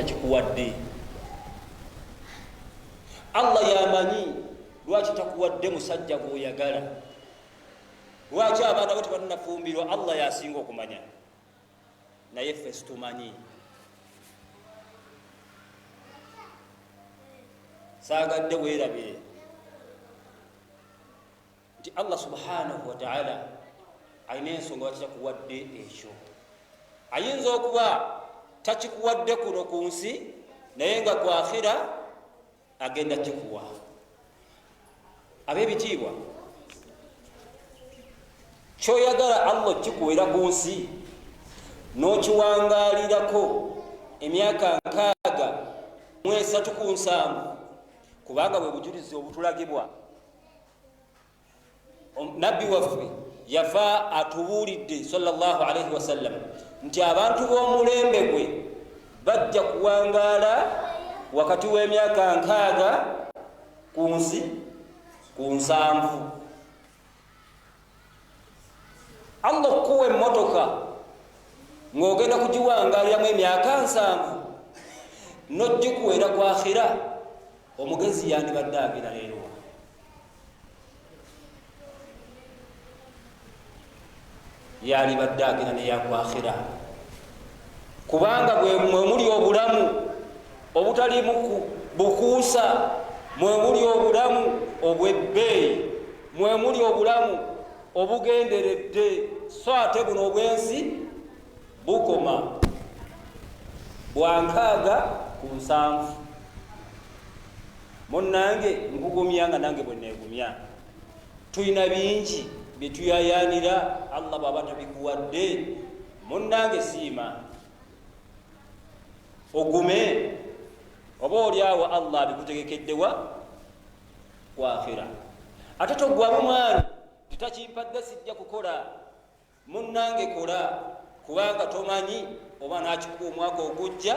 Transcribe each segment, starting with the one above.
tekikuwadde. Allah yamanyi lwaki takuwadde musajja gwoyagala, lwaki abaana bo tebannafumbirwa. Allah yasinga okumanya, naye ffe situmanyi. Saagadde weerabire nti Allah subhanahu wa ta'ala alina ensonga lwaki takuwadde ekyo. Ayinza okuba takikuwadde kuno ku nsi, naye nga ku akhira agenda kikuwa. Ab'ebitiibwa, kyoyagala Allah kikuwera ku nsi n'okiwangaalirako emyaka 63 kubanga bwe bujulizi obutulagibwa. Nabbi waffe yafa atubuulidde sallallahu alaihi wasallam nti abantu b'omulembe gwe bajja kuwangaala wakati w'emyaka 60 ku nsi ku 7. Allah okuwa emmotoka ng'ogenda kugiwangaaliramu emyaka 7 n'ogikuwera ku akhira, omugezi yandibadde agira leero. Yalibadde agira neyaku akhira, kubanga mwe muli obulamu obutalimu bukuusa, mwe muli obulamu obw'ebbeeyi, mwe muli obulamu obugenderedde. So ate buno obwensi bukoma bwa 7. Munnange nkugumya nga nange bwe neegumya. Tuyina bingi bye tuyayaanira. Allah bw'aba tabikuwadde, munnange siima, ogume. Oba oliawo Allah abikutegekeddewa ku akhira. Ate toggwa bumwani titakimpadde sijja kukola. Munnange kola, kubanga tomanyi oba nakikuwa omwaka ogujja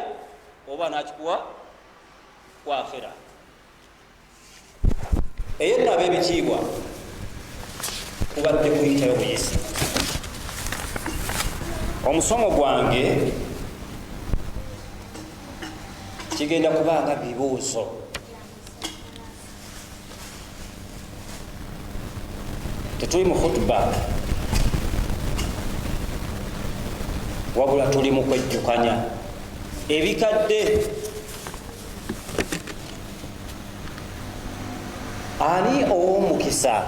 oba nakikuwa ku akhira. Eyo nno ab'ebitiibwa, kubadde kuyitayo buyisi. Omusomo gwange kigenda kubanga bibuuzo. Tetuli mu khutuba, wabula tuli mu kwejjukanya ebikadde. Ani ow'omukisa?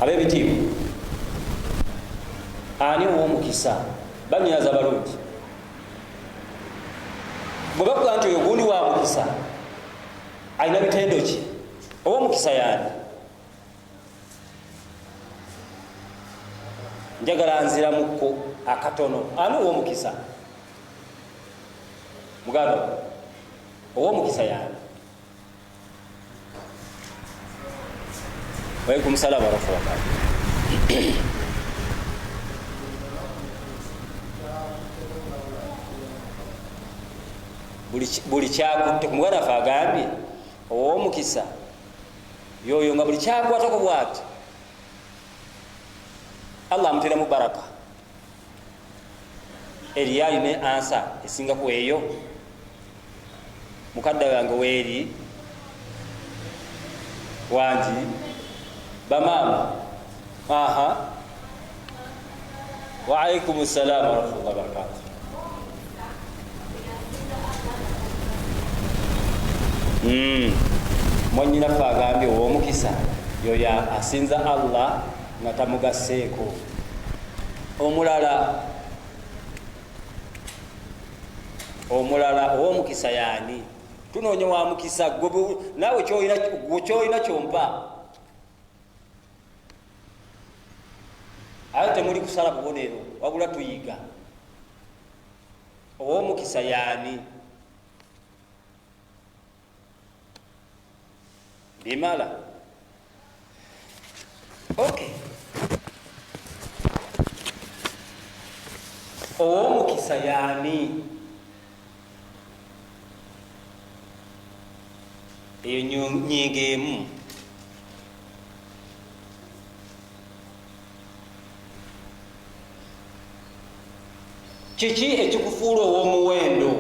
Ab'ebitiibwa, ani ow'omukisa? Banyaza balungi. Bwe bakuga nti oyo gundi wa mukisa, alina bitendo ki? Ow'omukisa yaani? Njagala nziramukko akatono. Ani ow'omukisa? Mugado, ow'omukisa yaani? Waalaikum salaam wa rahmatullahi. Buli kyakutte, kumuganda afe agambye ow'omukisa yoyo nga buli kyakwatako bw'ati Allah amuteeremu baraka. Eriyo alina ansa esingaku eyo? Mukadde wange weeri wangi bamaama. Aha, wa alaikum salaam wa rahmatullahi wa barakatuh. Mwannyinaffe agambye ow'omukisa yoyo asinza Allah nga tamugasseeko. Omulala ow'omukisa yaani? Tunoonya wa mukisa. Naawe kyolina kyompa. Aye temuli kusala bubonero, wabula tuyiga. Ow'omukisa yaani? Bimala. Okay. Ow'omukisa yaani? Eyo nnyingo emu. kiki ekikufuula ow'omuwendo?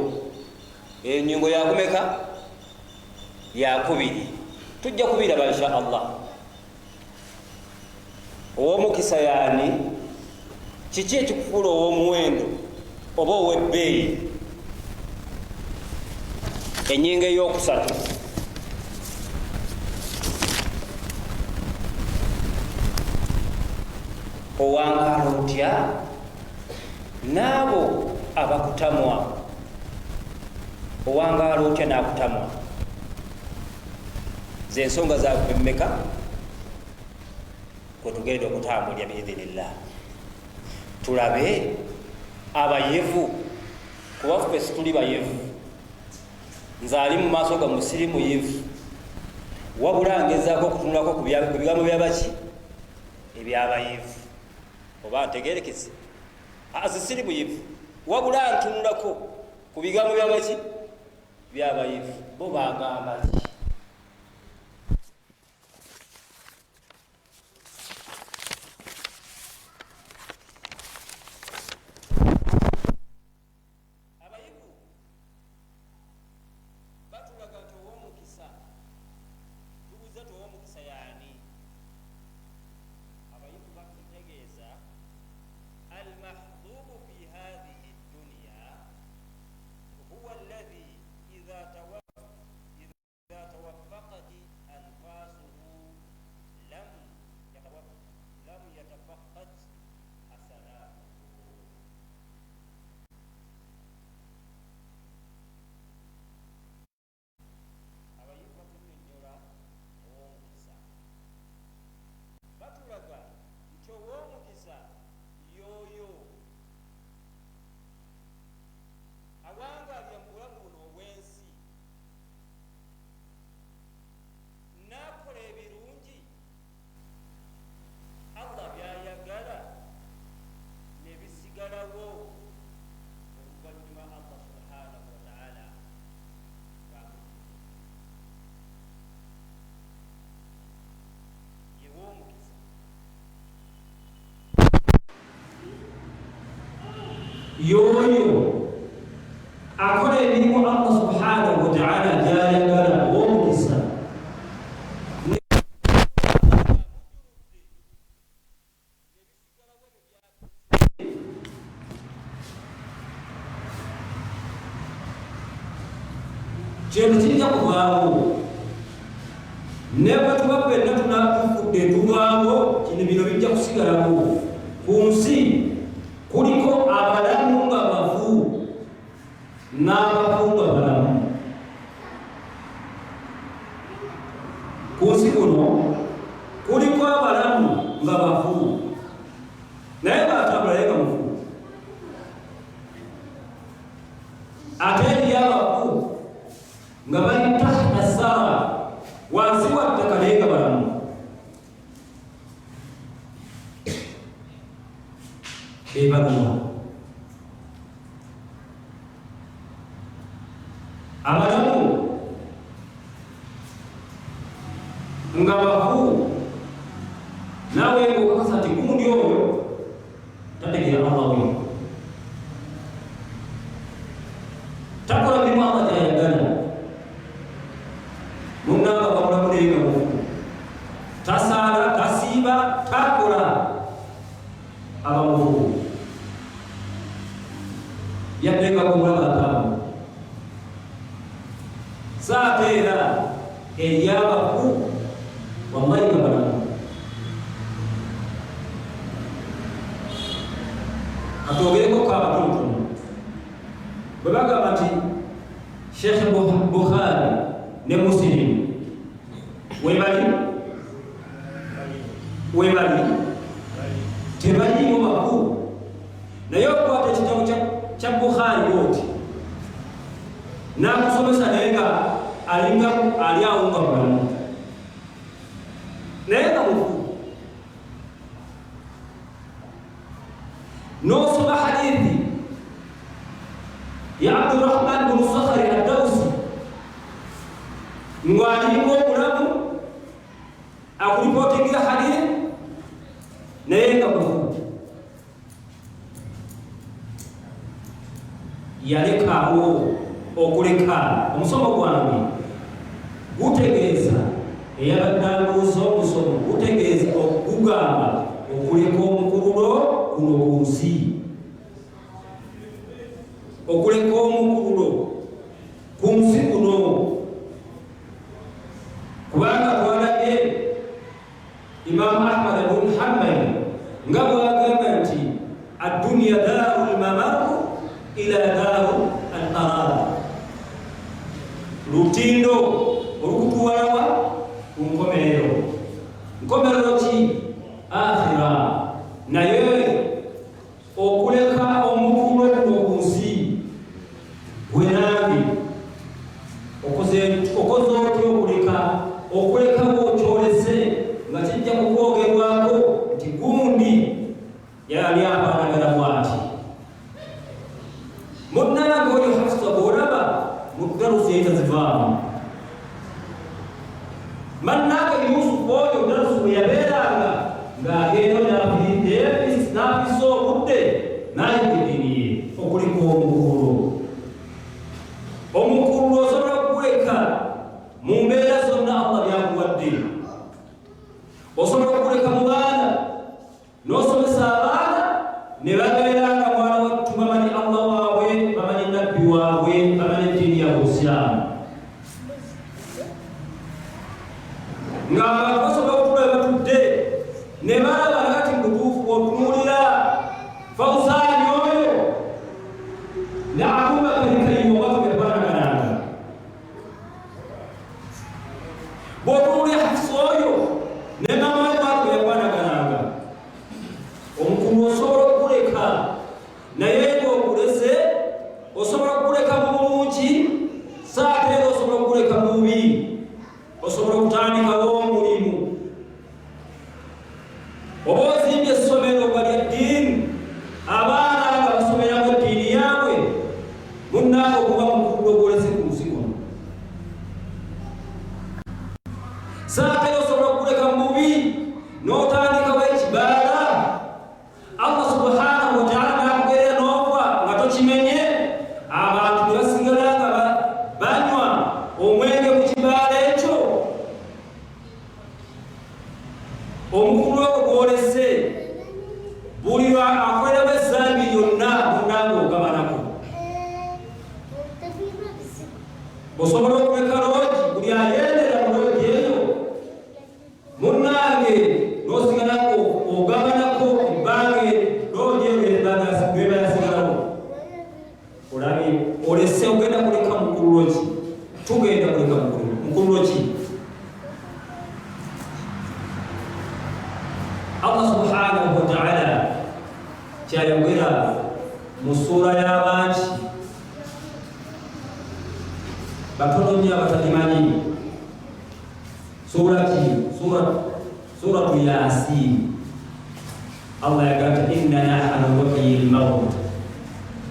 Enyingo yakumeka? Yakubiri. Tujja kubiraba insha Allah. Ow'omukisa yaani? Kiki ekikufuula ow'omuwendo oba ow'ebbeeyi? Enyingo ey'okusatu, owangaala otya n'abo abakutamwa? Owangaala otya n'akutamwa? Ze ensonga zakummeka kwe tugenda okutambulya biidhinillah. Tulabe abayevu, kuba ffe situli bayevu. Nze ali mu maaso ga musiri muyevu, wabula ngezaako okutunulako ku bigambo byabaki ebyabayevu. Oba ntegerekese? Zisiri muyevu, wabula ntunulako ku bigambo byabaki byabayevu. Bo bagamba ki? Yoyo akola emirimu Allah subhanahu wa ta'ala gy'ayagala ow'omukisa. Kintu kijja kuvaawo ne bwe tuba ffenna tunatufudde tuvaawo, bino bijja kusigalawo ku nsi. Kuliko abalamu nga bafu n'abafu nga balamu. Ku nsi kuno kuliko abalamu nga bafu naye batambulaye nga mufu, ate eriyo abafu nga bali tahta sara, wansi wa ttaka naye nga balamu. Ebaluwa abalamu nga bafu, nawe ng'okakasa nti gundi oyo tategera Allah we, takola mirimu Allah gy'ayagala. Munnanga babulamu naye nga mufu, tasaala, tasiiba, takola abamufu yaddenga kumulabatamu. Saate era eryabafu wallahi nga balamu. Katwogereko k'abatonotono bwe bagamba nti Sheikh Bukhari ne Muslim webali tebaliimu bafu, naye okukwata ekitabo kya Bukhari oti n'akusomesa naye nga alinga ali awo nga mulamu, naye nga mufu. N'osoma hadithi ya Abdurrahman bin Sakhari ad-Dawsi ng'alinga omulamu akulipootingira hadithi naye nga mufu. yalekawo okuleka omusomo gwange gutegeeza eyabadde abuuza omusomo gutegeeza okugamba okuleka omukululo kuno ku nsi, okuleka omukululo ku nsi kuno, kubanga twalabye Imam Ahmad ibn Hanbal nga bwagamba nti ad-dunya darul mamaru ila darul al-qarar, lutindo olukutuwalawa ku nkomerero. Nkomerero ki? Akhira. Naye okuleka omukululo kuno ku nsi gwenambi okoze otyo okuleka bwokyolese nga kijja kukwogerwako nti gundi yali apanagala bwati. Munnange oyo Hafsa bwolaba mu darusi etazivaamu, mannange Yusufu oyo darusi bwe yabeeranga ng'agenda n'apisa obudde n'ayigidiniye okuleka omukululo. Omukululo osobola okukuleka mu mbeera zonna Allah byakuwadde. Osobola okuleka mu baana n'osomesa abaana ne babeera nga mwana wattu bamanyi Allah waabwe, bamanyi nabbi waabwe, bamanyi eddiini ya Busiraamu. Ng'abantu basobola okutula batudde ne balaba nakati mutuufu otunuulira Fawzaani oyo ne Abubakar Kayima oba bebanagananga, bw'otunuulira Hafsa oyo ne mama we baako yabanagananga. Omukulu osobola okuleka, naye ng'okulese osobola okuleka mu bulungi, saate era osobola okuleka mu bubi. Osobola okutandikawo omulimu, oba ozimbye essomero nga lya ddiini, abaana nga basomeramu eddiini yaabwe, munnange okuba mukulu ogwolese ku nsi kuno. Saate osobola okuleka mu bubi n'otandikawo ekibaala, Allah subhanahu wa ta'ala n'akugerera n'ofa nga tokimenye, abantu ne basigala nga banywa omwenge mu kibaala ekyo. Omukulu ogwo gwolese buli akoleramu ezambi lyonna munnange ogabanako. Osobola okuleka loogi, buli ayendera mu loogi eyo munnange n'osigala ogabanako ebbanga loogi eyo lweba yasigalawo. Olabye olese ogenda kuleka mukululo ki? Tugenda kuleka mukululo ki? Allah subhanahu wa ta'ala kyayogera mu ssuura y'abangi batono nnyo abatagimanyi. Ssuura ki? Suratu Yasin. Allah yagamba inna nahnu nuhyi al-mawt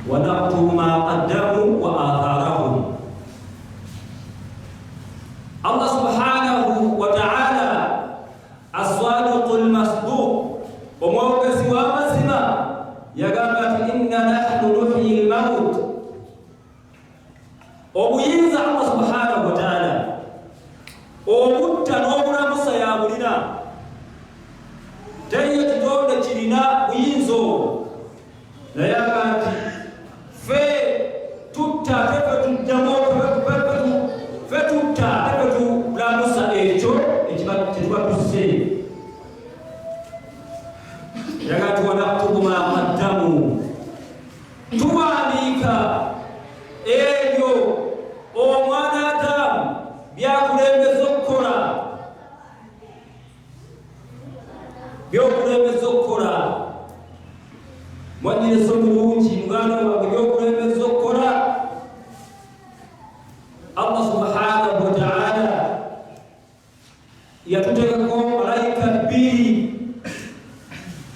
wa naktubu ma qaddamu wa atharahum. Allah subhanahu wa ta'ala as-sadiqul masduq, omwogezi w'amazima, yagamba ati inna nahnu nuhyi al-mawt. Obuyinza Allah subhanahu wa ta'ala obutta n'obulamusa yabulina, teriyo kitonde kirina buyinza obwo. Naye agamba nti ffe tutta ate fe tuddamu fe tutta ate fe tulamusa ekyo kyetuba tusse. Yagamba nti wanaktubu ma qaddamu, tuwandiika ebyo omwana Adamu byakulembeza okukola, byokulembeza okukola. Mwanyirese omulungi muganda wange, byokulembeza okukola. Allah subhanahu wa ta'ala yatuteekako malayika bbiri,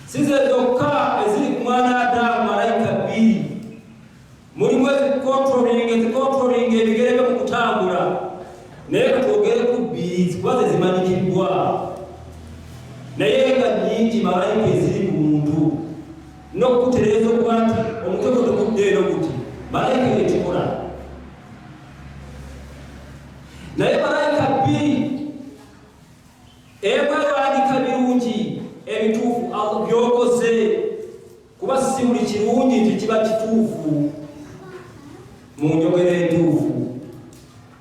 si ze zokka eziri ku mwana Adamu, malayika bbiri. Mulimu ezikontrolinga ebigere bye mu kutambula, naye katwogere ku bbiri zikuba ze zimanyikiddwa, naye nga nnyingi malayika eziri ku muntu, n'okutereeza okuba nti omutego tegudde eno guti malayika yekikola naye malayika bbiri ebwewaandika birungi ebituufu byokoze kuba si buli kirungi nti kiba kituufu mu njogera entuufu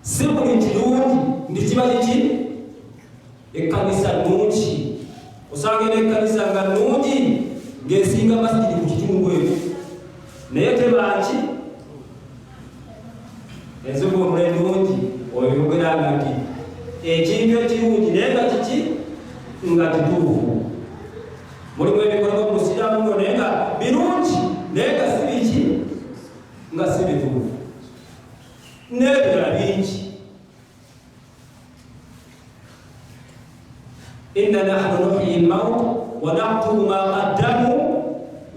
si buli kirungi nti kiba kiki ekkanisa nnungi osanga n'ekkanisa nga nnungi ng'esinga masikiri ku kitundu ekyo naye tebanki enziga omula ennungi oyogeranga nti ekintu ekirungi naye nga kiki nga kituufu mulimu ebikolwa mu musiraamu ngo naye nga birungi naye nga si biki nga si bituufu n'ebirala bingi inna nahnu nuhyi al-mawt wa naktubu ma qaddamu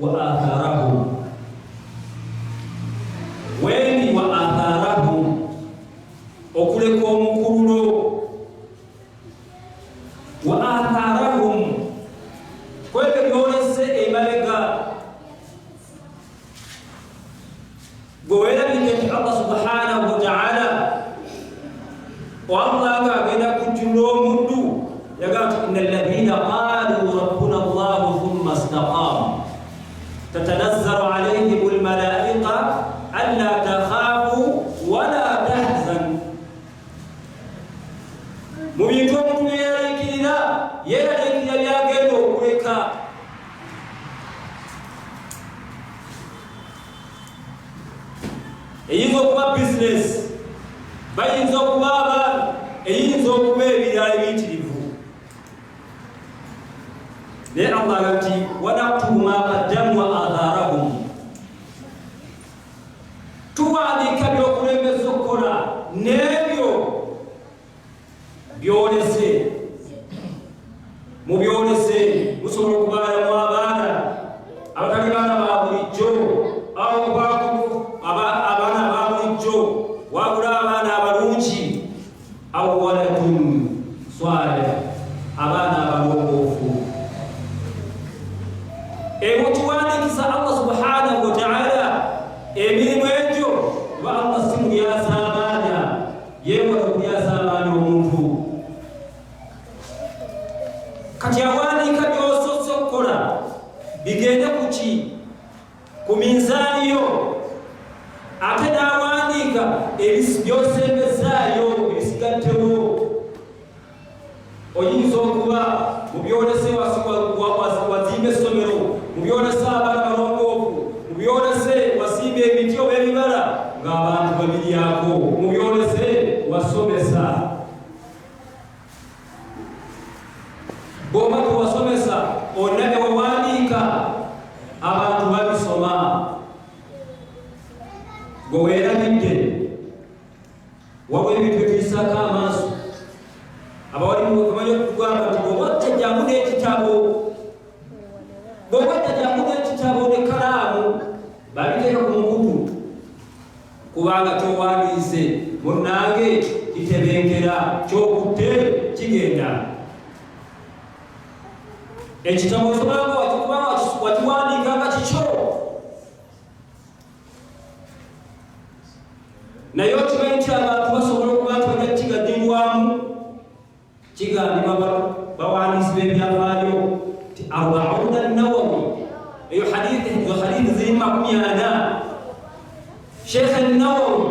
wa atharahum weni wa atharahum okuleka omukululo wa atharahum kwebyo byolese emabega gwe weerabidde nti Allah subhanahu wa ta'ala Allah nga agenda kujjula omuddu yagamba inna alladhina qalu rabbuna Allah thumma istaqamu tatanazzalu alayhim almalaika alla takhafu wala tahzanu mu bintu omuntu yeeraliikirira byagenda okuleka eyinza okuba bizinesi bayinza okuba abaana eyinza okuba ebirala ebiyitirivu naye Allah ati wanaktubu ma qaddamu wa atharahum tuwandiika byokulembeza okukola n'ebyo byolese mu byolese musobola okubaalamu abaana abatali baana ba bulijjo abaana ba bulijjo wabula abaana abalungi aw waladun swalih abaana abalongoofu ebyo tuwandiikisa Allah subhanahu wa ta'ala emirimu egyo kuba Allah si mulyazaamaanya yeekola kulyazaamaanya omuntu kati awandiika by'osoose okukola bigende ku ki ku minzaani yo ate n'awandiika by'osembezaayo ebisigaddewo oyinza okuba mu byolese wazimba essomero mu byolese abaana balongoofu mu byolese wasimba emiti oba ebibala ng'abantu babiryako mu byolese wasomesa bw'oba tewasomesa onna ne wawandiika abantu babisoma gwe weerabidde wabwa ebintu byetuyisaako amaaso abawalimumanyi okutugamba nti bw'obatta jangu n'ekitabo bw'obatta jangu n'ekitabo n'ekkalaamu babiteeka ku mukutu kubanga kyowandiise munnange kitebenkera kyokutte kigenda ekitabo esobanga wakiwandiikanga kikyo naye okimanyi nti abantu basobola okuba nti bajja kigaddibwamu kigambibwa bawandiisi b'ebyafaayo ti arbauna nawawi eyo hadithi ziri 40 Sheikh Nawawi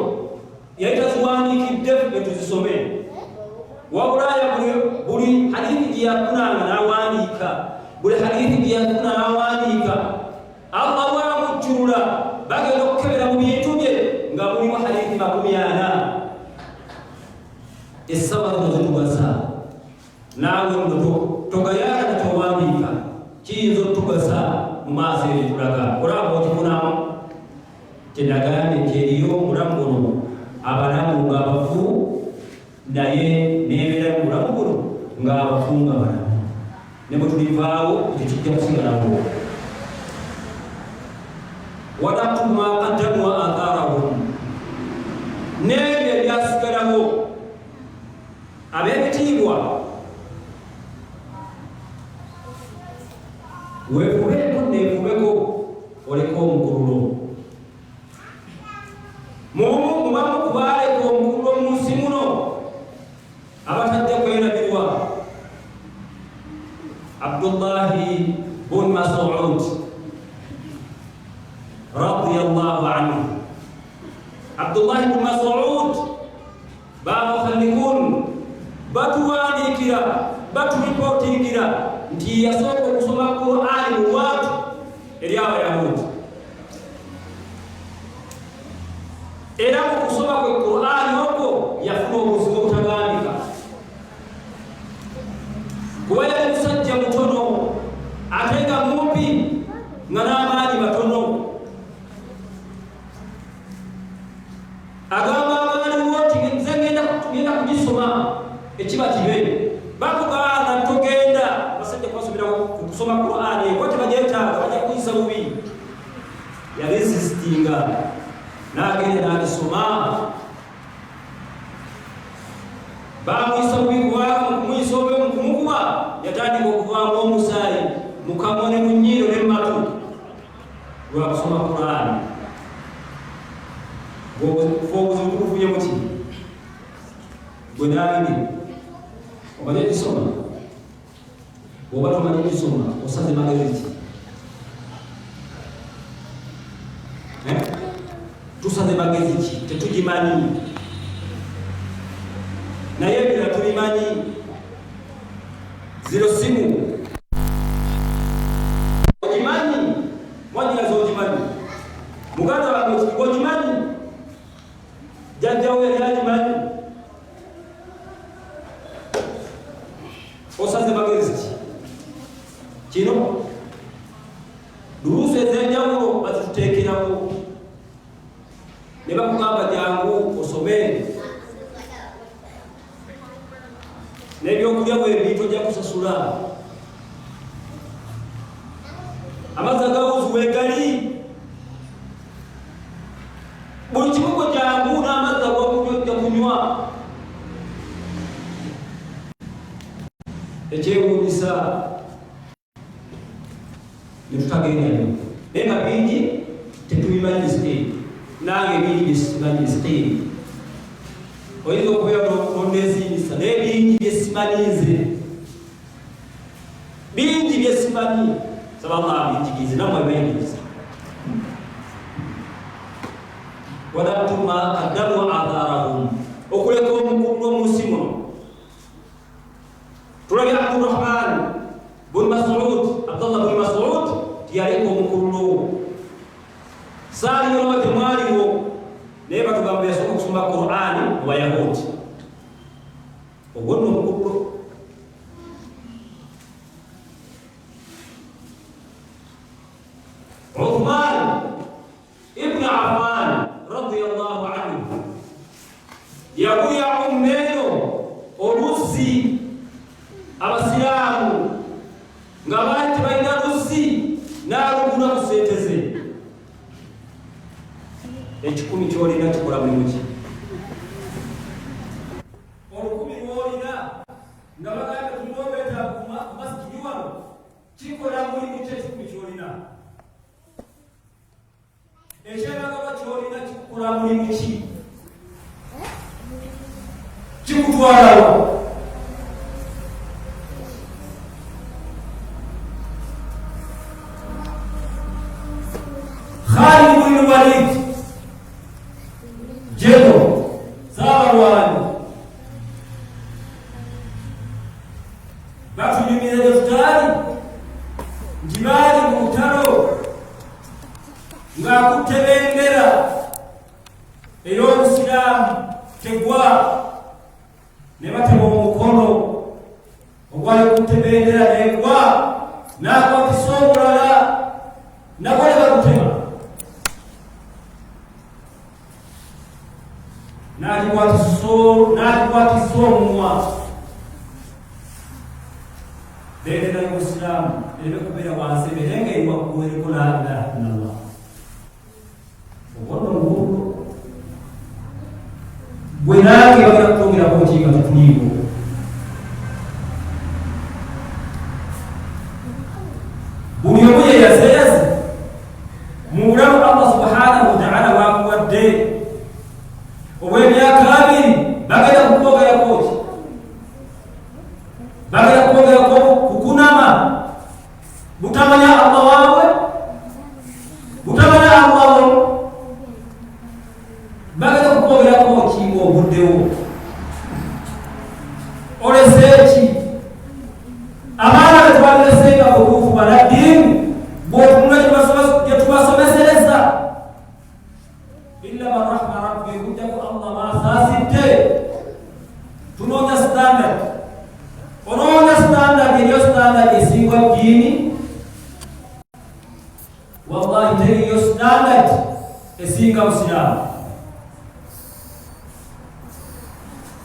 yali taziwandiikidde etuzisome wabulaya buli hadithi gye yafunanga n'awandiika buli hadithi gye yafuna n'awandiika Allah bw'amujjulula bagenda okukebera mu bintu bye nga mulimu hadithi 40 essaba zino zitugasa naawe nno togayaala towandiika kiyinza otugasa mu maaso ebyo tulaga olaba okifunamu kyendagambye kyeriyo omulamu buno abalamu ng'abafu naye nebeera mu bulamu buno ng'abafu nga balamu ne bwe tulivaawo ekyo kijja kusigalawo wanaktubu ma qaddamu wa atharahum n'ebyo ebyasigalawo ab'ebitiibwa weefubeko neefubeko oleka omukululo mubamu kubaleka omukulu omunsi muno abatajja kwerabirwa Abdullahi bun Mas'ud radiyallahu anhu. Abdullahi bun Mas'ud bamukhallikun batuwandiikira baturipotingira nti yasooka okusoma Qur'ani mu bantu eri Abayahudi, era mu kusoma kwe Qur'ani okwo yafuna obuzibu obutagambika, kuba yali musajja mutono ate nga mumpi nga n'amaanyi matono. Agamba abaaliwo nti nze ngenda kugisoma ekiba kibe, bakugamba togenda basajja kubasomera kusoma Qur'ani kwati bagyetaaga bajja kuyisa bubi. Yaresistinga n'agenda n'agisoma, bamuyisa bubi kubanga mukumuyiso obe mukumukuba yatandika okuvaamu omusaayi mu kamwa ne mu nnyindo ne mu matu lwa kusoma Qur'ani. Obuzibu bukufunye muti gwe naabiri omanyi gisoma, oba tomanyi gisoma osaze magezi ki? Tusaze magezi ki? Tetugimanyi, naye ebira tubimanyi. Zero simu ogimanyi, mwanyiraza ogimanyi, muganda wange ogimanyi, jajjawo yali agimanyi. Osaze magezi ki? Kino duruusu ez'enjawulo bazituteekerawo ne bakugamba jangu osome, n'ebyokulya bwebi tojja kusasula, amazzi agawuzi weegali, buli kimugo jangu n'amazzi ag'okujja kunywa. Ekyewuunyisa ne tutagendayo, naye nga bingi tetubimanyi siteeri, nange bingi byesimanyi siteeri. Oyinza okubeera n'onneezimbisa naye bingi byesimanyi nze, bingi byesimanyi. Saba Allah binjigirize nammwe benjigiriza. Walatuma kaddamu athaarahum, okuleka omukulu omunsi muno. Tulabye Abdurrahman bun Mas'ud, Abdullah bun Mas'ud tiyaliko omukulu, saaliwo temwaliwo, naye batugamba yasooka okusoma Qur'ani mu Bayahudi. Ogwo nno omukulu. Uthman ibn Affan radiyallahu anhu yabuya ummeyo olusi abasiraamu nga baali tebalina lusi n'alugula kuseeteze. Ekikumi kyolina kikola mulimu ki? Olukumi lwolina nga bagamba tulina obwetaavu ku masikidi wano kikola mulimu ki? Ekikumi kyolina ekyebagaba kyolina kikola mulimu ki? Kikutwalawo. Khalid ibn Walid jeno z'abalwanyi batunyumiza Dafutali nti baali mu lutalo ng'akutte bendera ey'Obusiraamu tegwa, ne batema omukono ogwali kutte bendera negwa, n'akwatisa omulala nagwo ne bagutema, n'agikwatisa omumwa. Bendera y'Obusiraamu ereme kubeera wansi ebere ng'eri waggulu eriko la ilaha illallah. Obwo nno gwe nange bagenda kutwongerako ki nga tetuliiwo. Buli omu yeyazeyaze mu bulamu Allah subhanahu wa ta'ala bwamuwadde ki obuddewo oleseki abaana betwalesenga butuufu banaddiini bwotunula gyetubasomesereza illa man rahma rabbi kujjaku allah maasaasidde tunoonya standard onoonya standard eriyo standard esinga ddiini wallahi teriyo standard esinga busiraamu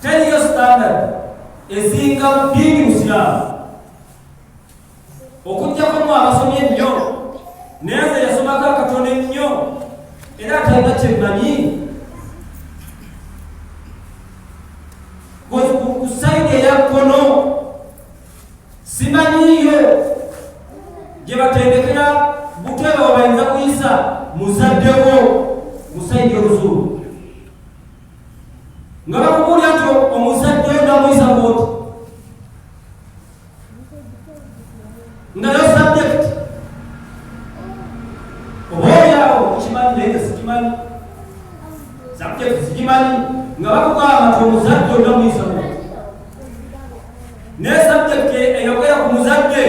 teriyo standard esinga ddiini busiraamu okujjako mu abasomye ennyo naye nze yasomako akatono ennyo era atalina kyemmanyi ku sayidi eyakkono simanyiyo gye batendekera butebe wabayinza kuyisa muzaddewo mu sayidi oluzulu nga bakubuulya nti omuzaddeyo namuyisa bwoti nga yo subject obaolyawo kimanyi naye sikimanyi subject sikimanyi nga bakugamba nti omuzadde onamuyisa bwoti naye subject eyogera ku muzadde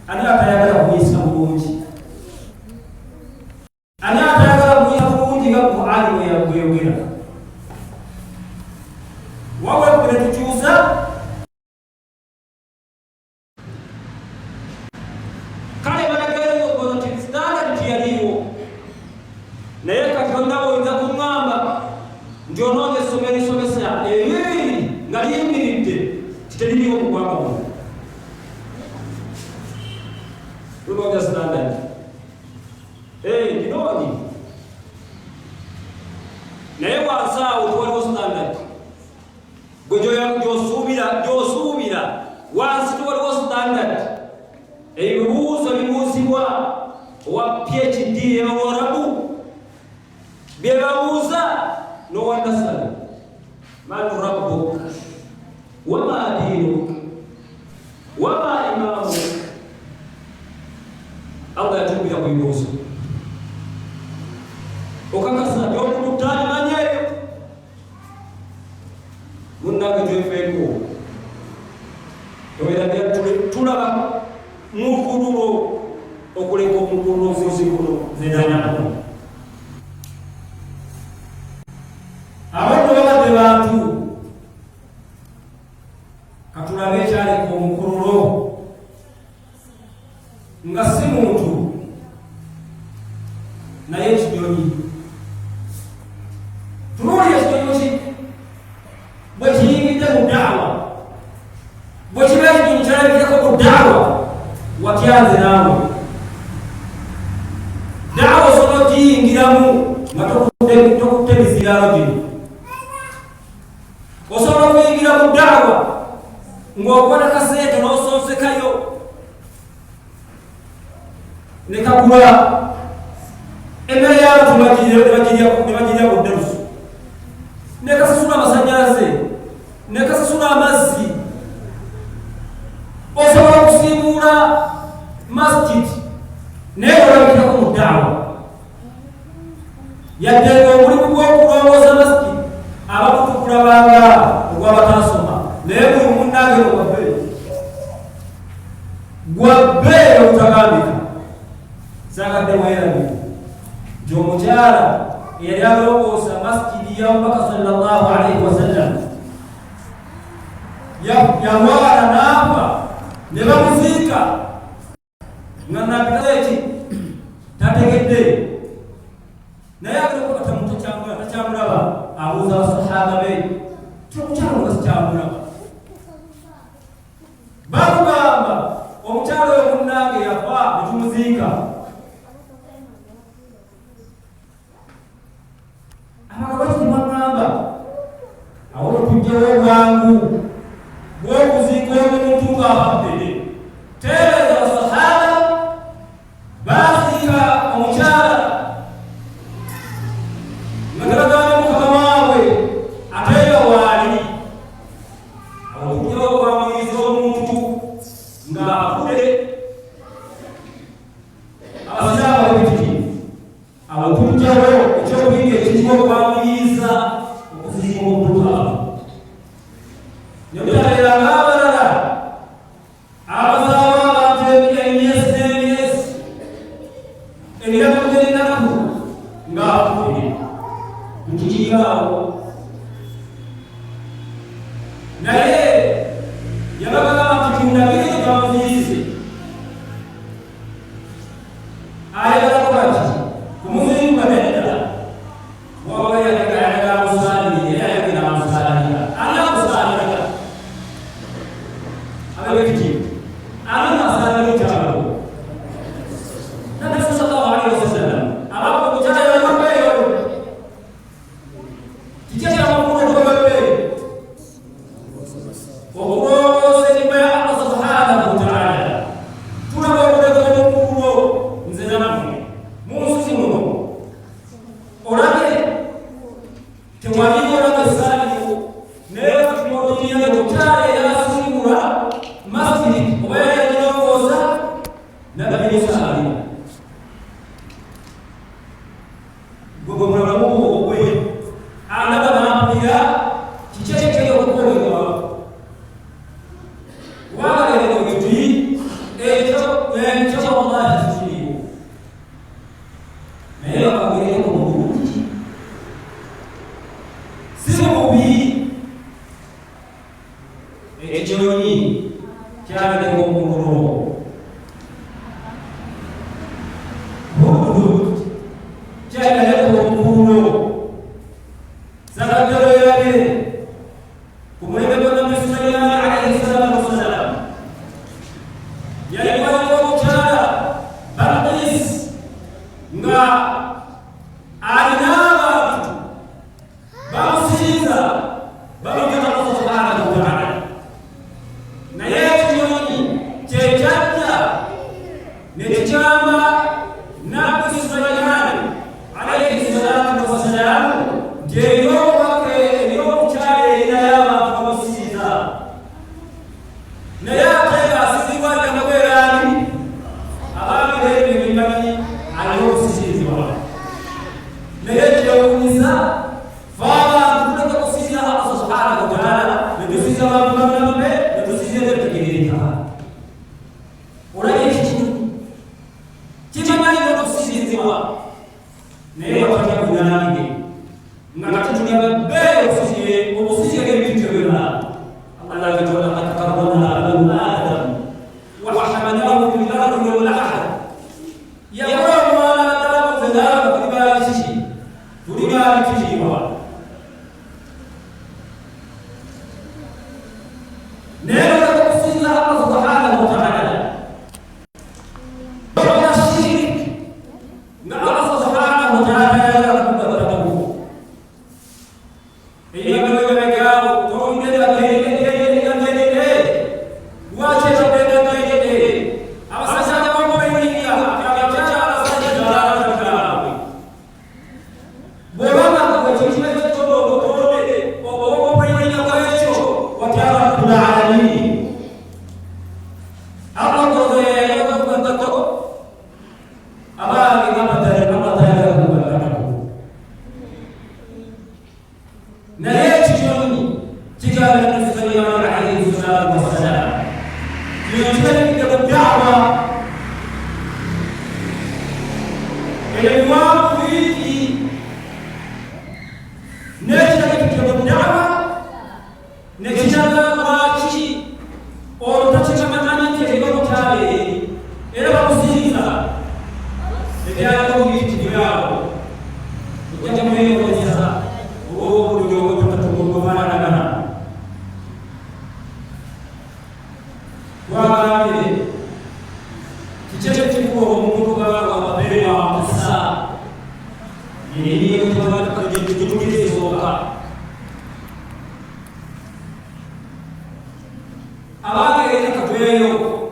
ani atayagala kumuyisa bulungi ani atayagala kumuyisa bulungi nga Qur'ani bweyogera wabwe kwe tukyusa kale balageeyo nti standard tiyaliiwo naye kati olinawo oyinza kuŋŋamba nti onoonye essomero lisomesa ebibiri nga liyimiridde titeririiwo mu ggwanga muno tunoonya standard ndinoonyi naye wansi awo tewaliwo standard gwe gy'osuubira wansi tewaliwo standard ebibuuzo bibuuzibwa owa phd eworabu bye babuuza n'owandasala man rabbuk wama diinuk wama imamuk allah yatumbira ku bibuuzo okakasa gy'okuluttaani manyeeyo munnange twefeeko owerabya tulaba mukululo okuleka omukululo ofuusi kuno zenanyako abantu babadde bantu katulabe ekyaleka omukululo nga si muntu naye ekinyonyi tunuulira ekinyonyi bwe kiyingidde mu daawa bwe kiba ekinyonyi kyalabikako mu daawa watyanze naawe daawa osobola okiyingiramu nga tokutte mizilaalo gino osobola okuyingira mu daawa ng'okwata kasente n'osonsekayo ne kagula emmere y'abantu nebagirya ku ddalusu ne kasasula amasanyalaze ne kasasula amazzi osobola okusiimuula masjid naye olabikirako mu daawa yadde ng'omulimu gw'okulongoosa masjid abamu tukulabanga ogw'abataasoma naye buli munnange gwabbeere obutagambika saakadde mwerabire nti omukyala eyali alongoosa masjidi ya mubaka sallallahu alaihi wasallam yamwala n'afa ne bamuziika nga nabikaeki tategedde naye agekoka takyamulaba abuuza abasahaba be tiomukyala nga sikyamulaba bakugamba omukyala oyo munnange yafa netumuziika abakabakimagamba awo tujjawo obwangu bw'okuziika omuntu ng'ababbere tereeza abasahaba baziika omukyala nga galagana mukama waabwe ate nga waali kujyaho icyo bige kirimo kwamiriza ubuzima bw'abantu. Niyo byarera ngabarara abazaba batebye imyesi ebiramutere naku ngakuye mukikigabo naye yabaga bakikunabire bamuzize ayagala kwati kumuzimu banenda wawe yagala musali yagala musali ana musali abeki ana musali cyabo nabi sallallahu alaihi wasallam abapo kujana ya mabeyo kijana mkuu kwa mabeyo Ogoze ni kwa Allah subhanahu wa ta'ala. Tunakwenda kwa Mungu mzee wangu. Mungu orake twalimu na kasalimu leo tumodia kutale ya singura masjid wewe niongoza na nabii sallallahu gogo mwana Mungu wewe anabana pia kicheke kile kwa wale wengine echo Allah sisi leo kwa Mungu sio bi echo ni cyane kwa Mungu Mungu cyane kwa Mungu zakatero yake kumweka kwa Mtume alayhi salatu wasallam yalikuwa kwa mchana Balqis nga alinaba bamusiza babikana Allah subhanahu wa ta'ala na yetu yoni chechaja nechama na Sulaiman alayhi salatu wasallam jeyo wake ndio chale inayama bamusiza na yataka sisi wale mwerani ababire bimani aliyosizwa na yeye yauliza fala tunataka kusizia Allah subhanahu wa ta'ala na tusizia mambo na tusizia tukirika uraishi kimani ndio tusizwa na yeye wataka kunani ngatatumia bebe usije vitu vya Allah anatoa atakarabana Adam wa hamalnahu fil ardi wal bahr yawamu ala talabu zalama kibalishi tulibalishiwa neno la kusiza Allah subhanahu wa ta'ala wala shirk na Allah subhanahu wa ta'ala yakubatabu imewekewa tuongeza wache tupenda kaide abasasa mambo mengi akachacha abasasa dara bora kwa chini chodo bora kwa mengi akacho watara kula alani hapo ndio yeye kwa abali kama tayari kubadilika na yeye jioni kikala na Sulaiman alayhi salatu wasalam tunataka kwa da'wa elimu hii nenda kwa da'wa nenda kwa chi au tataka manani kwa kale elewa kusikiza ndio ndio yao kwa jamii kwa sasa ndio tutatugombana na wale kicheche kikubwa Mungu kwa mapema sasa ni kutoka kwenye kitumizi soka abake ile katweyo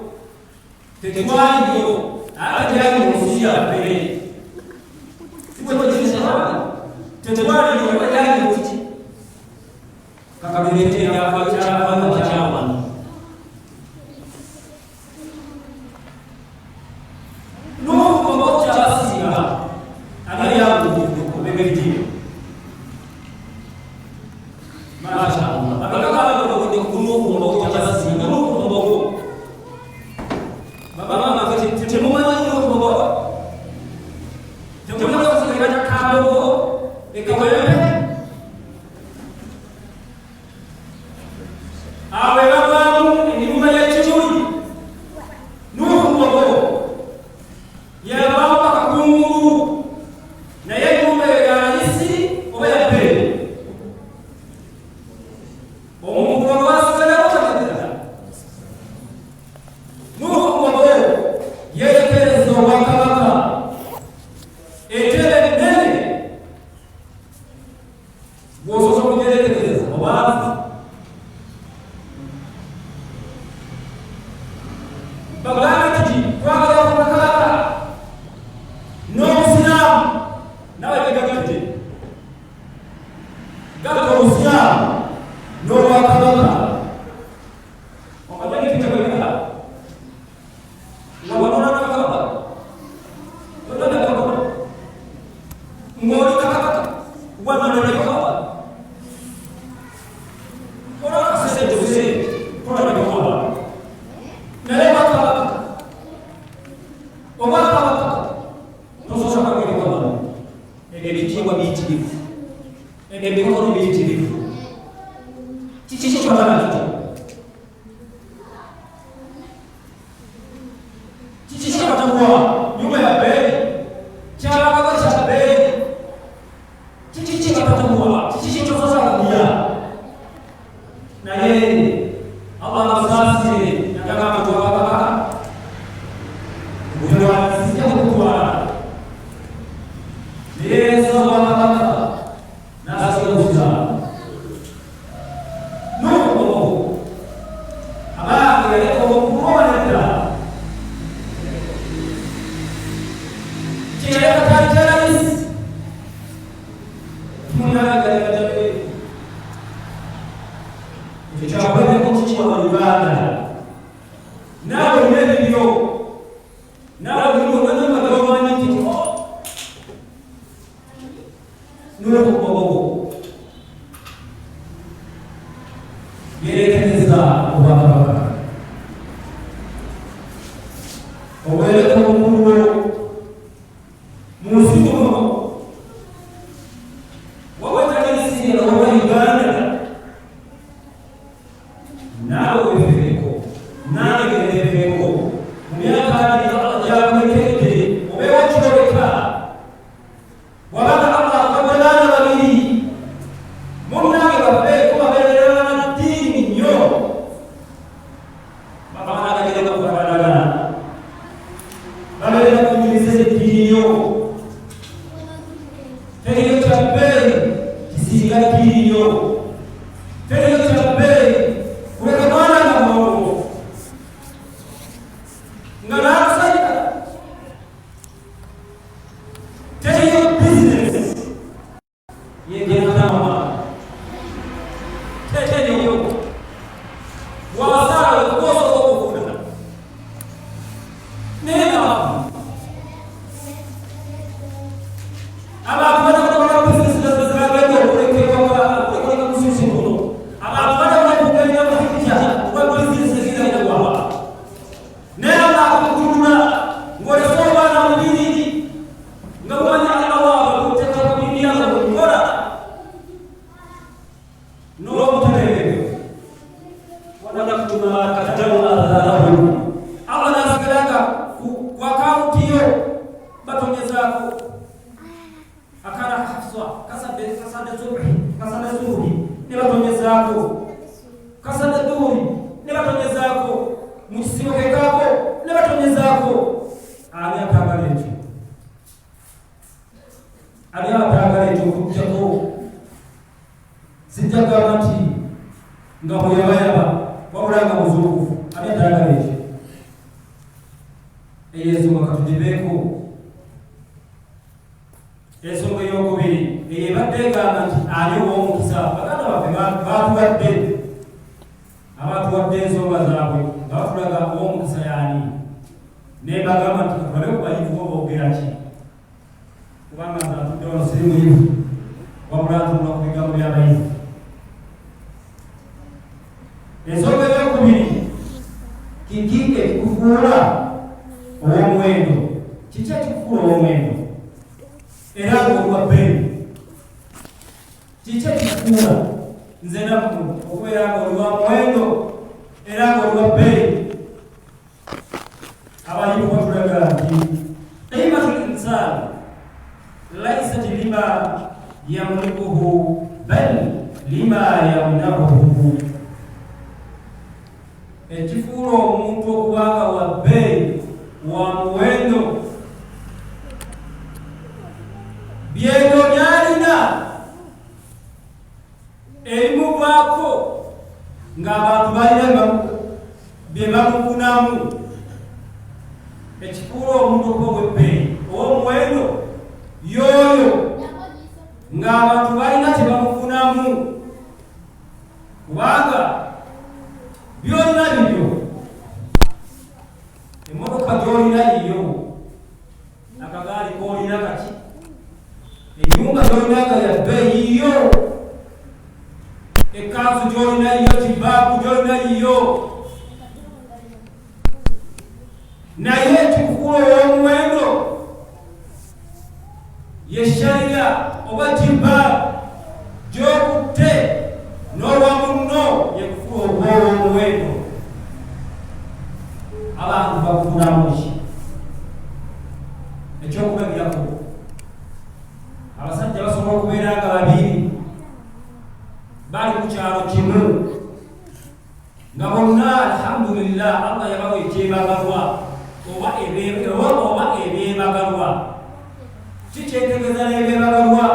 tetwanyo ajaye musia pele sio kwa jinsi sana tetwanyo ni ajaye musi kakabirete hapa chama Nuhu pamoja basi angalia kubebeliji masha Allah abakaba bakundi kunuko mbago cyabasi nuko mbago baba makati temumanya nuko mbago temumanya kusikanya kabo ekakoyepe awe babamu inyuma ya chijuri nuko mbago ya baba kakungu na yeye nyumba ya isi oba ya pele kubanga atudde ono siri muyivu wabula atunula ku bigambo by'abayivu. Ensonga ey'okubiri, kiki ekikufuula ow'omuwendo. Kiki ekikufuula ow'omuwendo era ng'oliwa bbeeyi? Kiki ekikufuula nze nakku okubeera ng'oliwa muwendo era ng'oliwa bbeeyi? Abayivu batulaga nti qiimatul insaani laysat lima yamlikuhu bal lima yamnahuhu. Ekifuula omuntu okubanga wa bbeeyi wa muwendo byebyo byalina ebimuvaako ng'abantu balina bye bamufunamu. Ekifuula omuntu okuba ow'ebbeeyi ow'omuwendo y'oyo ng'abantu balina kye bamufunamu, kubanga byolina bibyo. Emmotoka gyolina yiyo, akagaali koolina kati, ennyumba gyolina nga ya bbeeyi yiyo, ekkanzu gyolina yiyo, kibaaku gyolina yiyo. Naye ekikufuula ow'omuwendo ye shariya oba jibaaku gy'okutte n'olwa munno yekufuula ow'omuwendo. Abantu bakufunamu ki? Ekyokubagirako, abasajja basobola okubeera nga babiri bali ku kyalo kimu nga bonna alhamdulillah Allah yabawa ekyebagalwa oba ebyebagalwa. Kikyetegeeza n'ebyebagalwa,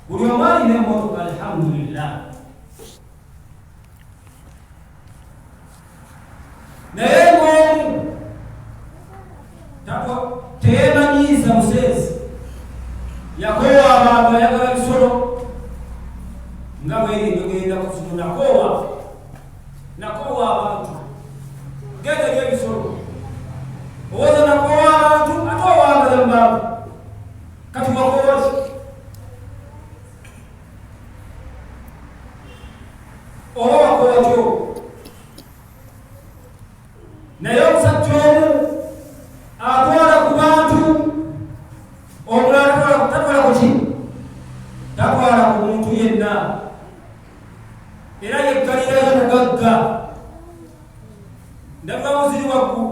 buli omu alina emmotoka alhamdulillah. Naye ng'omu teyeemanyiiza museezi, yakoowa abantu ayagala bisolo nga bweri ndogenda ku kisolo, nakoowa abantu genda gy'ebisolo, owooza nakoowa abantu ate owangala mu bantu kati wakoowa ki? Oba wakoowa kyo? Naye omusajja omu atwala ku bantu, omulala tatwala ku ki? Tatwala ku muntu yenna, era yeggalirayo mugagga. Ndabulawo ziri waggulu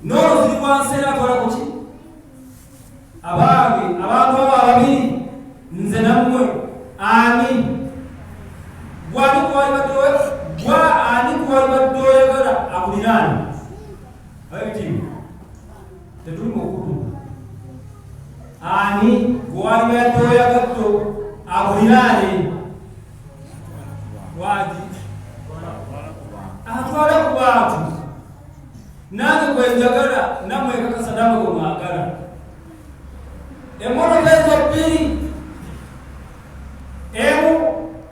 n'olwo ziri wansi, era atwala ku ki? Abange abantu abo ababiri, nze nammwe, ani gwani kuwali badde oyagala akuliraani? Ab'ebitiibwa tetuli mu kutu. Ani gwali badde oyagadde akuliraani? Waagi atwala ku bantu. Nange gwenjagala nammwe ekakasa namwe gwe mwagala. Emmotoka ezo bbiri, emu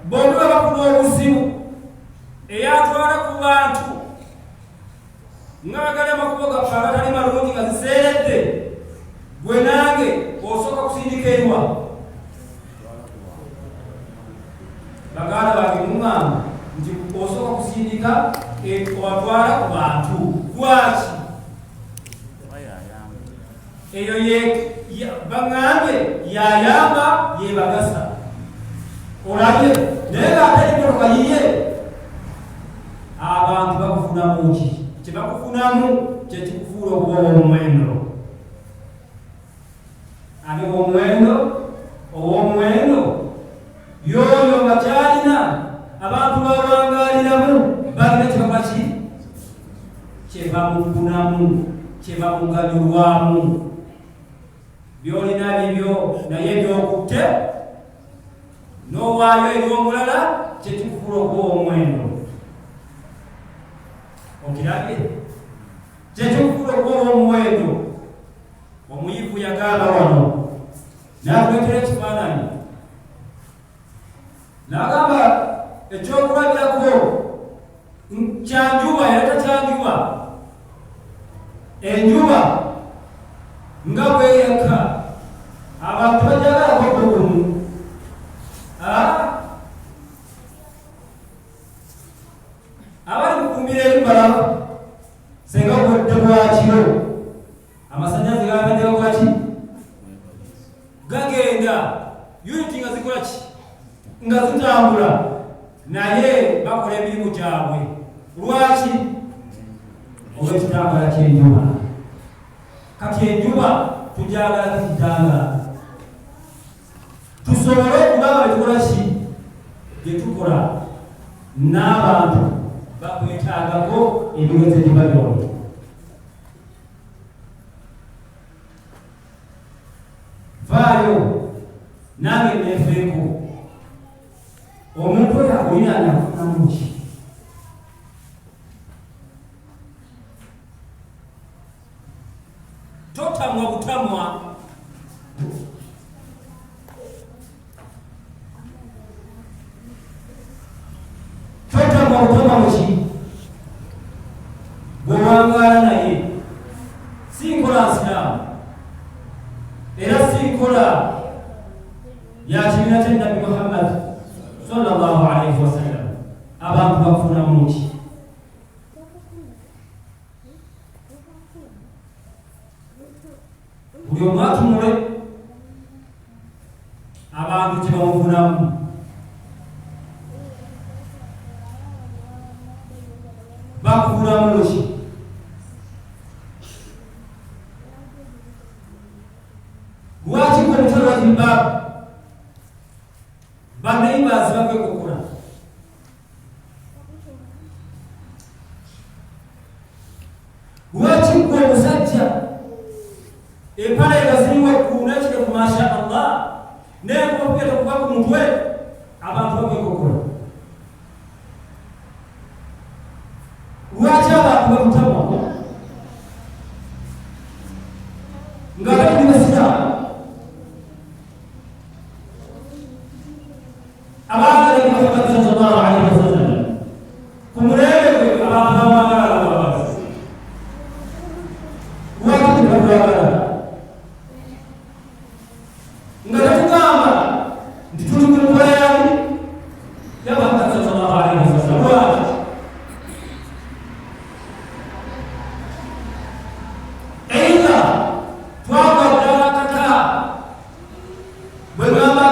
bombi bwe bafuna obuzibu, eyatwala ku bantu nga bagala amakubo gaffe agatali malungi nga ziseeredde, gwe nange osooka kusindika ewa. Baganda bange muŋŋamba nti osooka kusindika watwala ku bantu. Lwaki? Eyo baŋŋambe yayamba yebagasa. Olabye naye ng'ate emmotoka yiye, abantu bakufunamu ki? Kye bakufunamu kye kikufuula okuba ow'omuwendo. Ate ow'omuwendo y'oyo nga kyalina abantu bawangaliramu, balina kye baba ki? Kye bamufunamu, kye bamuganyulwamu. Byolina bibyo, naye by'okutte n'owaayo eri omulala, kye kikufuula okuba ow'omuwendo. Okirabye? Kye kikufuula okuba ow'omuwendo. Omuyivu yagamba wano, n'atuleetera ekifaananyi, n'agamba ekyokulabirako kyanjuba, era takyanjuba. Enjuba nga bweyaka unity nga zikola ki nga zitambula naye bakola emirimu gyabwe lwaki olw'ekitambala ky'enjuba kati enjuba tujagala tukitanga tusobole okubanga betukola ki byetukola n'abantu bakwetaagako ebigezo gye babyona vaayo nange neefeeko omuntu oyo akuliraana akufunamu ki totamwa butamwa totamwa butamwa muki bwewangaala naye sinkola nsiraamu era sinkola ya kibiina kya Nabi Muhammad sallallahu alaihi wasallam abantu bakufunamu ki buli omu atunule abantu kyebamufunamu bakufunamu ki lwaki omutala wa jilbaabu baneighbours bakwekukula lwaki gwe omusajja empala ebaziriwo ekkulu n'ekirevu masha Allah n'enkoofiira tekuba ku mutwe abantu bakwekukula lwaki abantu bakutamwa nga bali basiraamu abaana Nabi Muhammad sallallahu alaihi wasallam kumulembe gwe abantu bamwagala babazi lwaki tebakwagala nga tetugamba nti tuli ku nkola yali ya Muhammad sallallahu alaihi wasallam lwaki eitha twagwaddala kata bwe gamba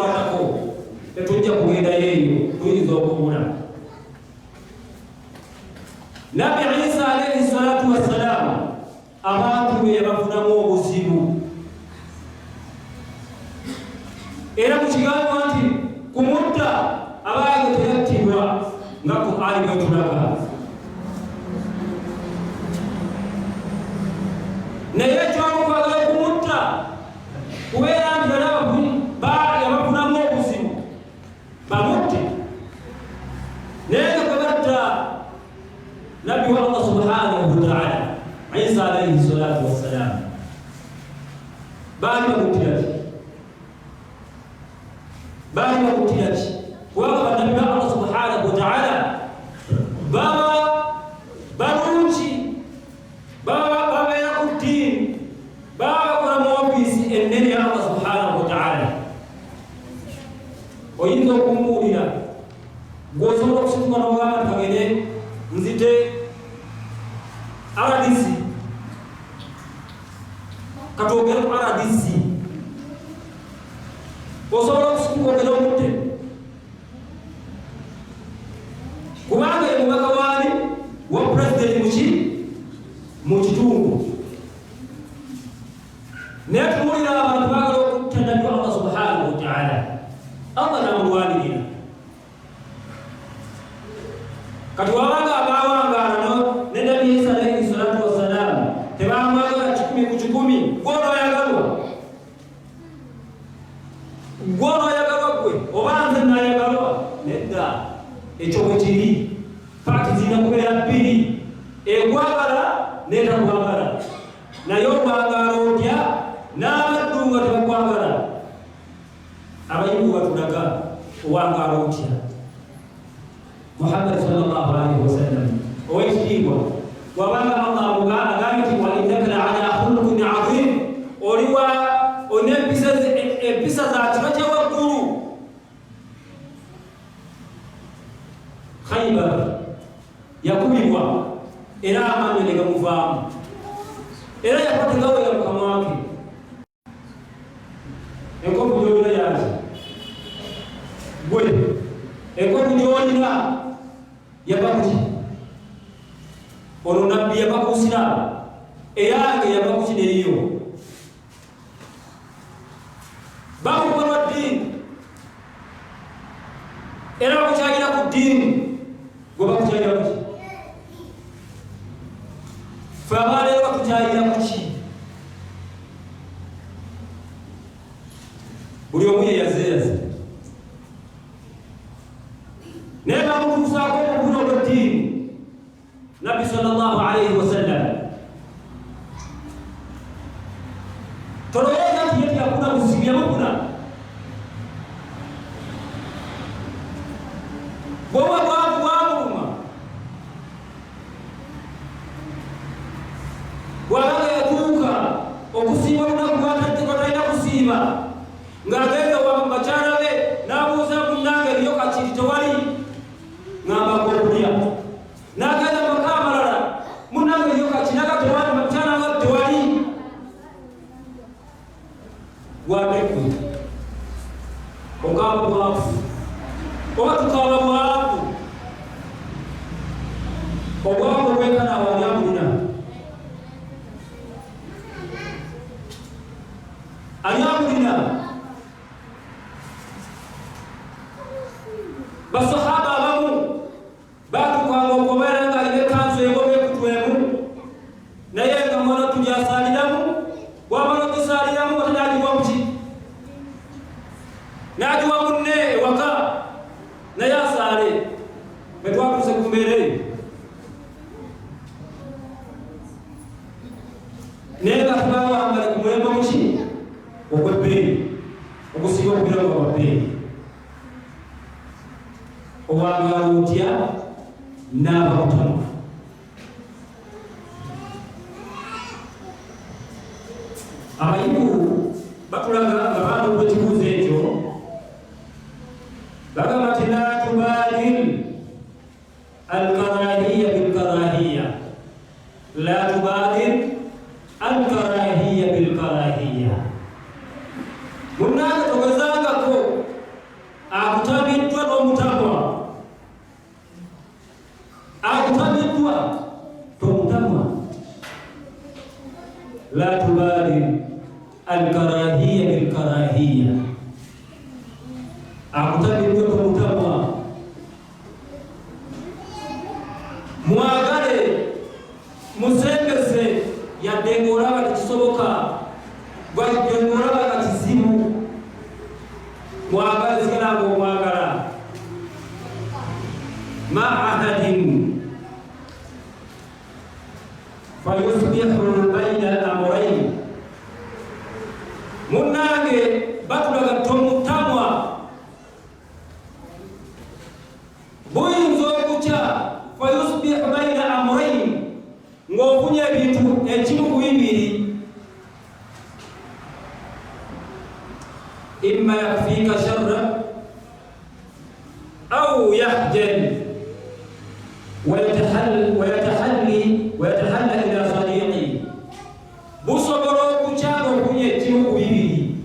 tukwatako tetujja kugenda yeeyo tuyinza okubula. Nabi Isa alayhi salatu wassalamu abantu be bafunamu obuzibu, era mu kigambo nti kumutta abaage teyattibwa nga Qur'ani bwetulaga, naye ekyomukwagala kumutta kubeera nti yabafunamu obuzibu bamutte, naye nga kwebatta Nabbi wa Allah subhanahu wa ta'ala Isa alayhi salatu wassalam baali bamuttira ki? Kubanga bannabbi ba Allah subhanahu wa ta'ala baba balungi, babeera ku ddiini, baba bakola mu ofiisi ennene ya Allah subhanahu wa ta'ala. Oyinza okumuwulira ng'osobola okusituka n'ogamba nti kagende nzite RDC, katwogere ku RDC, osobola okusituka ogenda omutte kubanga ye mubaka waani wa pulezidenti mu kitundu. Naye tuwulira abantu baagala okutta Nabbi Allah subhanahu wa ta'ala, Allah n'amulwanirira. Kati wabanga abawangaala ne Nabbi Isa alayhi salatu wassalamu tebamwagala 10 ku 10, gw'onooyagalwa gwe oba nze naayagalwa, nedda ekyo bwe kiri. Paati zirina kubeera bbiri, egwagala n'etakwagala, naye okwagala otya n'abaddu nga tebakwagala. Abayivu batulaga owangala otya. Muhammad sallallahu alaihi wasallam owekitiibwa wabanga Allah agambye nti wa innaka la ala khuluqin azim, oliwa empisa za kiro kya waggulu. Khaybar yakubibwa era amaanyi ne gamuvaamu, era yakwatagaweera mu kamwa ke. Enkovu gy'olina yaaki gwe, enkovu gy'olina yava kuki? Ono nabbi yava ku Isiraamu, eyange yava kuki neriyo? Bakukolwa ddiini era bakukyalira ku ddiini, gwe bakukyalira kuki? Ffe abaleero batukyalira kuki? Buli omu yeyazeeyaze, naye bamutuusaako obubuno bw'eddiini. Nabbi sallallahu alayhi wasallam tolowooza nti ye teyafuna buzibu, yabufuna. Bw'oba bwavu bwamuluma, bw'abanga yatuuka okusiiba olunaku lwatalina kusiiba, ng'agenda wa bakyala be n'abuuza munnange eriyo kakiri tewali, ng'amba ng'okulya. N'agenda mu maka amalala, munnange eriyo kakiri naga tewali, bakyala nga tewali. Gwatekwe okaaba bwavu oba tukaaba bwavu, obwavu obwekana awanyamulina anyamulina. Basahaba abamu batukanga okubeera nga alina ekanzu engoma ekutwemu, naye nga mwana tujasaliramu, bwamala ogisaliramu ate n'agiwa muki? N'agiwa munne ewaka, naye asaale. Bwe twatuuse ku mbeera eyo, naye nga tubawambale ku mulembe muki? Ogw'ebbeeyi, ogusinga okugira nga wabbeeyi. Owangala otya n'abakutama. Abayivu batulaga nga baanduula ekibuuzo ekyo, bagamba nti la tubadir alkarahiya bilkarahiya, la tubadir alkarahiya bilkarahiya. Munnange togezangako akutabiriddwe ku mutamwa. Mwagale musembeze yadde ng'olaba tekisoboka, gwadde ng'olaba nga kizibu. Mwagale sigala ng'omwagala. Ma ahadin fayusbihu bayna al-amrayn. Munnange batulaga tomutamwa buyinza okukya fayusbihu bayna amrayn ng'ofunye ebintu ekimu ku bibiri. Imma yakfika sharra au yahjan ويتحلى إلى صديقي. busobola okukyala okunye ekimu ku bibiri.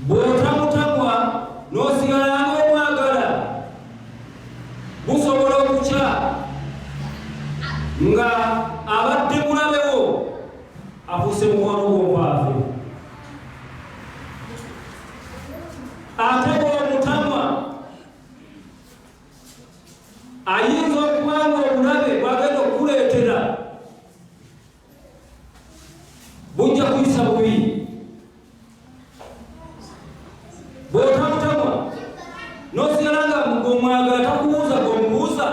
Bw'otamutamwa n'osigala ng'omwagala, busobola okukya nga abadde mulabewo afuuse mukwano gw'omwaafe. Ate bw'omutamwa ayinza okuba nga obulabe bw'agenda okukuleetera bujja kuyisa bubi. Bw'otamutamwa n'osigala nga ng'omwagala takubuuza gw'omubuuza,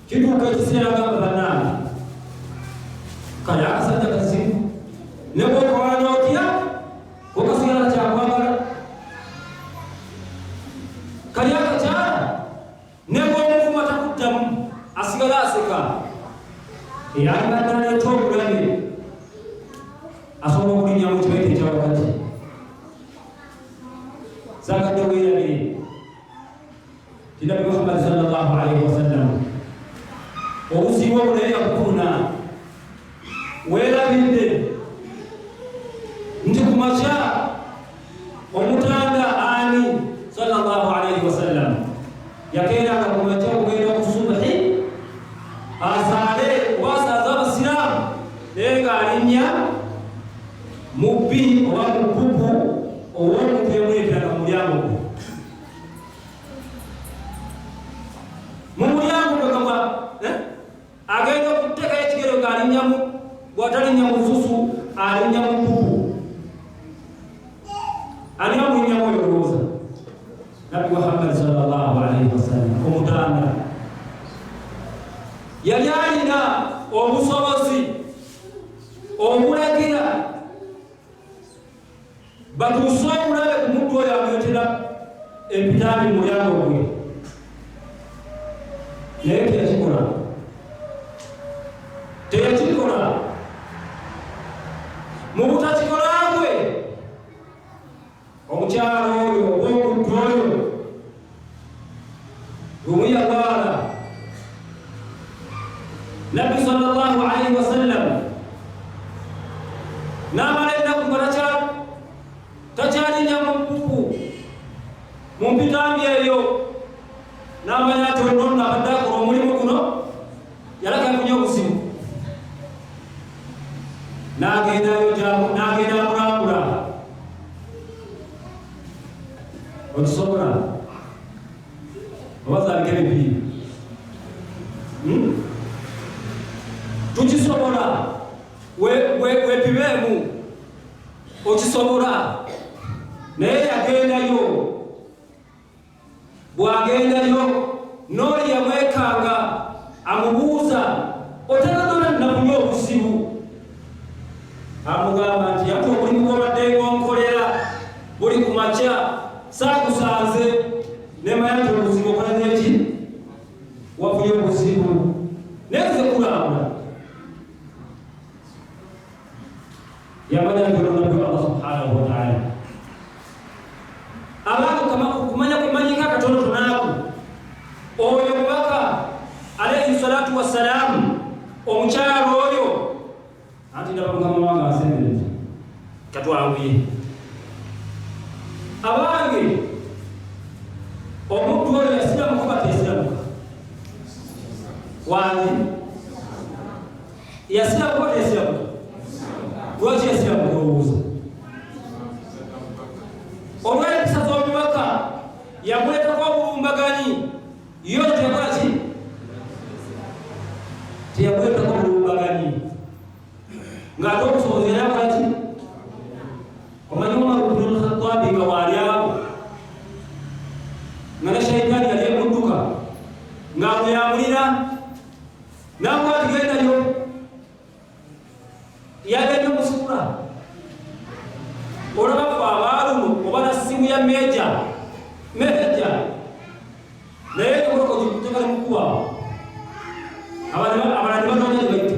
kituuka ekiseera gamba bannange kale akasajja kazibu, ne bw'okola n'otya okasigala kyakwagala. Kali akakyala ne bw'omuvuma takuddamu, asigala aseka. Eyalibadde aleeta obulabe asobola okulinnya mu kibaita ekyawakati. Saagadde weerabire ti Nabbi Muhammad sallallahu alaihi wasallam obuzibu obunene yakufuna. Weerabidde nti ku makya omutanda ani sallallahu alaihi wasallam yakeeranga ku makya okugenda ku subuhi asaale wasaaza abasiraamu naye ng'alinnya mubbi oba mububu ow'omuntu emuleeteraga mu mulyango gwe. Mu mulyango gwe gamba agenda okuteekayo ekigero ng'alinnyamu, bw'atalinnya mu susu alinnya mu bubu. Ani amulinnyamu oyo olowooza? Nabbi Muhammad sallallahu alaihi wasallam omutanda. Yali alina obusobozi omulagira batuuse obulabe ku muntu oyo amuyotera ebitambi mu mulyango gwe, naye teyakikola. Teyakikola. Mu butakikola bwe omukyalo oyo oba omuntu oyo lumuyagala. Nabbi sallallahu alaihi wasallam n'amala ennaku nga takyalinya mu mpupu mu mpitambi eyo, n'amanya nti ono abadde akola omulimu guno yalaga afunye obuzibu, n'agenda amulambula. Okisobola obazaalika ebibiina tukisobola wepibeemu okisobola. Naye yagendayo, bw'agendayo n'oli yamwekanga amubuuza otegedola nafunye obuzibu, amugamba nti yati omulimu gw'obadde ng'onkolera buli ku makya saakusanze nemanya nti obuzibu okolaze eki wafunye obuzibu naye nze kulambula. Yamanya nti olonabbi Allah subhanahu wa ta'ala abantu kumanya kumanyika katono tunaaku oyo mubaka alayhi salatu wassalamu omukyalo oyo anti ndaba mukama wange asembere katwanguye abange omuntu oyo yasiramuka oba tesiramuka wange yasiramuka oba tesiramuka lwaki yasiramuka olowooza simu ya meja naye ngoko kutaka mkubwa abantu banonya baita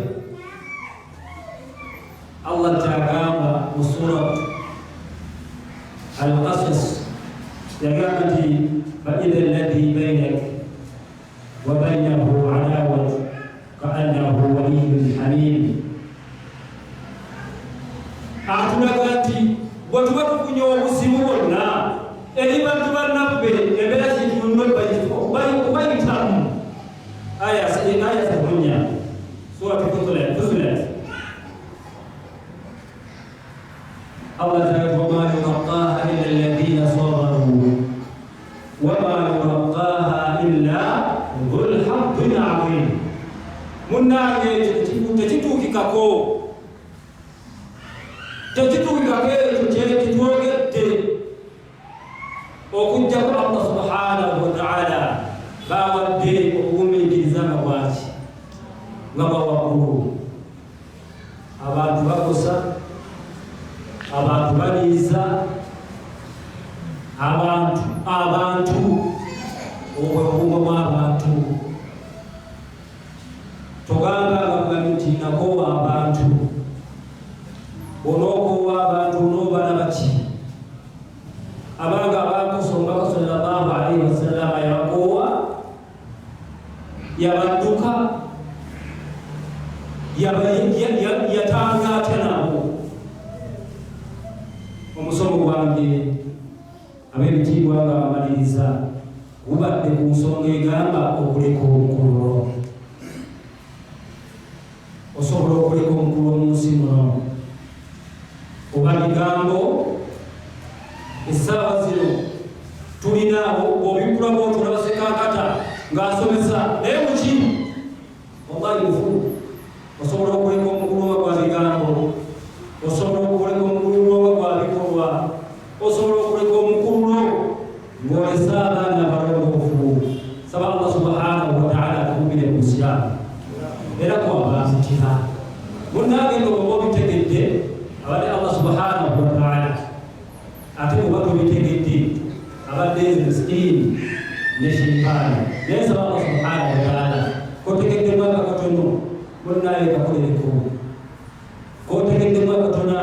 Allah ta'ala usura al-qasas yagati فإذا الذي بينك وبينه عداوة كأنه ولي حميم atulagati watu watu kunyowa musimu wonna eri bantu banabbe ebera kitunwe bayi tamu aya sabunya sura Fussilat Allah ta'ala wama yulqaha illa alladhina sabaru wama yulqaha illa dhul hazzin 'azim munage tekitukikako kitwogedde okujja ku Allah subhanahu wa ta'ala bawadde okugumiikiriza nga bwaki nga bwawaggulu abantu bakosa abantu baliiza abantu obwekuuma bw'abantu togamba nga mugambi nti nakoowa abantu onokoowa abantu onoobala baki abanga abakusomba sallallahu alaihi wasallam yabakoowa yabadduka yatanga atya nabo omusomo gwange ab'ebitiibwa nga bamaliriza gubadde ku nsonga egamba okuleka omukululo osobola okuleka omukululo mu nsi muno oba bigambo essaawa zino tulinaabo obikulamu otulabasekankata ng'asomesa naye muki wallahi mufulu osobola okuleka omukululo gwa bigambo osobola okuleka omukululo gwa bikolwa osobola okuleka omukululo ng'olesa abaana abalongoofu saba Allah subhanahu wa ta'ala atukubire mu busiraamu era kwabazitira munnange ng'oba obitegedde abadde Allah subhanahu wa ta'ala ate oba tobitegedde abadde miskini ne sheitaani naye saba Allah subhanahu wa ta'ala kotegeddemu akatono munnaye kakolereko kotegeddemu akatono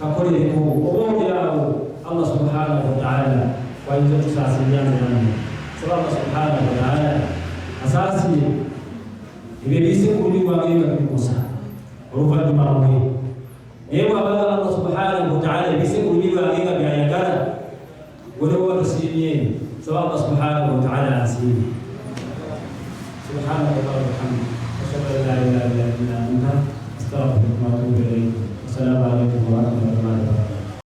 kakolereko obaolyawo Allah subhanahu wa ta'ala wayinza tusaasiryanziramu saba Allah subhanahu wa ta'ala asaasiye ebyo ebiyise ku lulimi lwange nga bibikosa oluvannyuma lwe naye bw'abaga Allah subhanahu wa ta'ala ebiyise ku lulimi lwange nga byayagala wenewoba tusiimye saba Allah subhanahu wa ta'ala asiimye subhanahu wa ta'ala